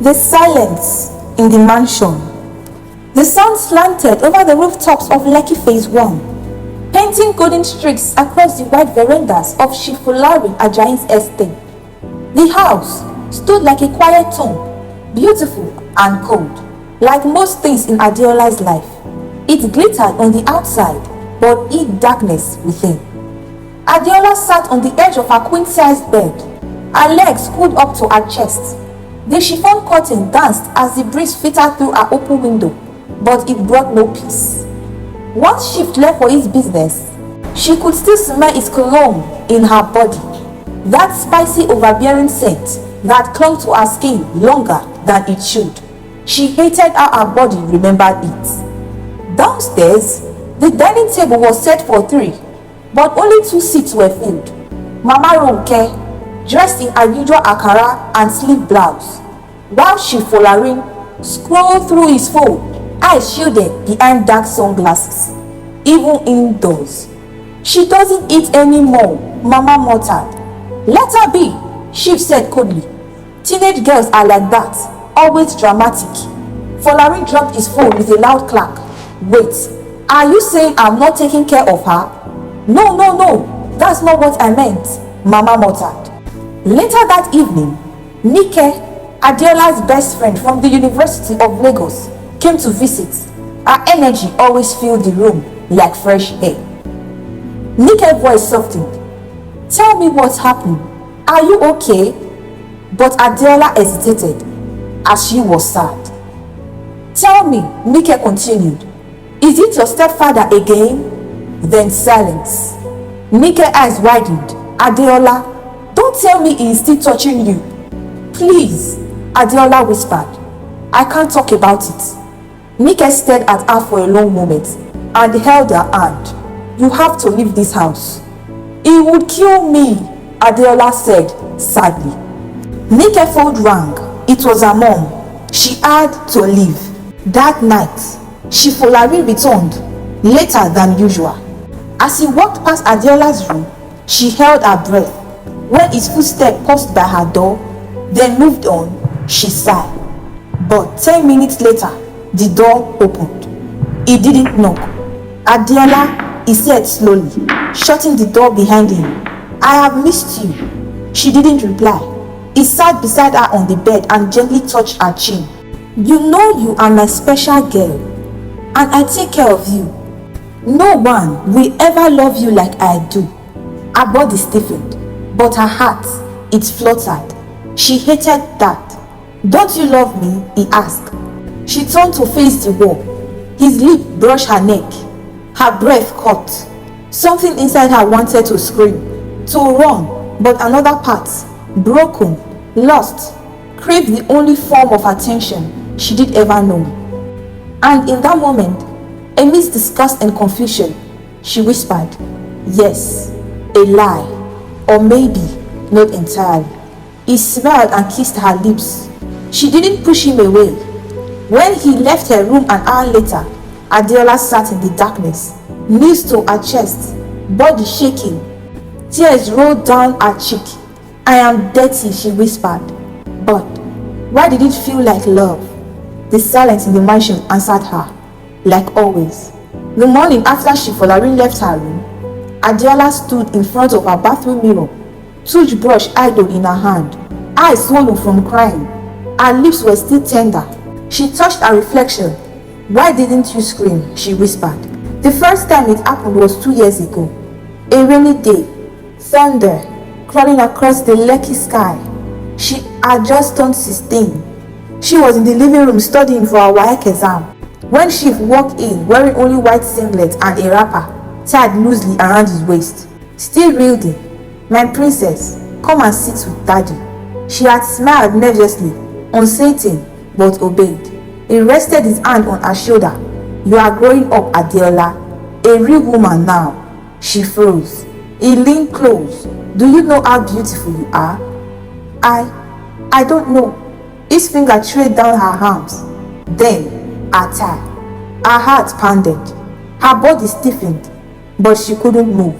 The silence in the mansion. The sun slanted over the rooftops of Lekki Phase 1, painting golden streaks across the wide verandas of Shifulari Ajayi's estate. The house stood like a quiet tomb, beautiful and cold, like most things in Adeola's life. It glittered on the outside, but hid darkness within. Adeola sat on the edge of her queen-sized bed, her legs pulled up to her chest. The chiffon curtain danced as the breeze filtered through her open window, but it brought no peace. Once shift left for its business, she could still smell its cologne in her body, that spicy overbearing scent that clung to her skin longer than it should. She hated how her body remembered it. Downstairs, the dining table was set for 3, but only 2 seats were filled. Mama Ronke, dressed in her usual akara and sleeve blouse, while Shifolarin scrolled through his phone, eyes shielded behind dark sunglasses. Even indoors. "She doesn't eat anymore," Mama muttered. "Let her be," Shiv said coldly. "Teenage girls are like that, always dramatic." Folarin dropped his phone with a loud clack. "Wait, are you saying I'm not taking care of her?" No, that's not what I meant," Mama muttered. Later that evening, Nike, Adeola's best friend from the University of Lagos, came to visit. Her energy always filled the room like fresh air. Nike's voice softened. "Tell me what happened. Are you okay?" But Adeola hesitated, as she was sad. "Tell me," Nike continued. "Is it your stepfather again?" Then silence. Nike's eyes widened. "Adeola, don't tell me he is still touching you." "Please," Adeola whispered. "I can't talk about it." Nike stared at her for a long moment and held her hand. "You have to leave this house." "He would kill me," Adeola said sadly. Nike's phone rang. It was her mom. She had to leave. That night, Shifulari returned later than usual. As he walked past Adeola's room, she held her breath. When his footsteps paused by her door, then moved on, she sighed. But 10 minutes later, the door opened. He didn't knock. "Adeola," he said slowly, shutting the door behind him. "I have missed you." She didn't reply. He sat beside her on the bed and gently touched her chin. "You know you are my special girl, and I take care of you. No one will ever love you like I do." Her body stiffened, but her heart, it fluttered. She hated that. "Don't you love me?" he asked. She turned to face the wall. His lip brushed her neck. Her breath caught. Something inside her wanted to scream, to run, but another part, broken, lost, craved the only form of attention she did ever know. And in that moment, amidst disgust and confusion, she whispered, "Yes, a lie, or maybe not entirely." He smiled and kissed her lips. She didn't push him away. When he left her room an hour later, Adeola sat in the darkness, knees to her chest, body shaking. Tears rolled down her cheek. "I am dirty," she whispered. But why did it feel like love? The silence in the mansion answered her, like always. The morning after Shifolarin left her room, Adeola stood in front of her bathroom mirror, toothbrush idle in her hand, eyes swollen from crying. Her lips were still tender. She touched her reflection. "Why didn't you scream?" she whispered. The first time it happened was 2 years ago. A rainy day, thunder crawling across the Lekki sky. She had just turned 16. She was in the living room studying for her WAEC exam when Shiv walked in wearing only white singlet and a wrapper tied loosely around his waist. Still reeling, "My princess, come and sit with daddy." She had smiled nervously, uncertain, but obeyed. He rested his hand on her shoulder. "You are growing up, Adeola, a real woman now." She froze. He leaned close. "Do you know how beautiful you are?" I don't know." His finger trailed down her arms. Then, her thigh. Her heart pounded. Her body stiffened, but she couldn't move.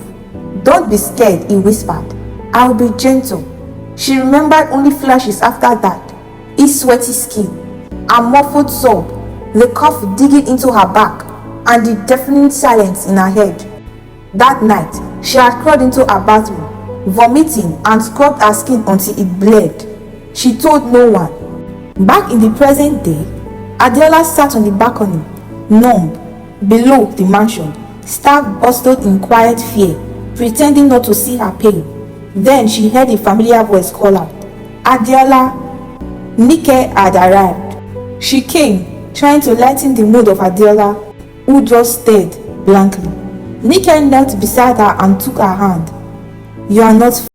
"Don't be scared," he whispered. "I'll be gentle." She remembered only flashes after that. his sweaty skin, her muffled sob, the cough digging into her back, and the deafening silence in her head. That night, she had crawled into her bathroom, vomiting, and scrubbed her skin until it bled. She told no one. Back in the present day, Adeola sat on the balcony, numb, below the mansion, staff bustled in quiet fear, pretending not to see her pain. Then she heard a familiar voice call out, "Adeola!" Nike had arrived. She came, trying to lighten the mood of Adeola, who just stared blankly. Nike knelt beside her and took her hand. "You are not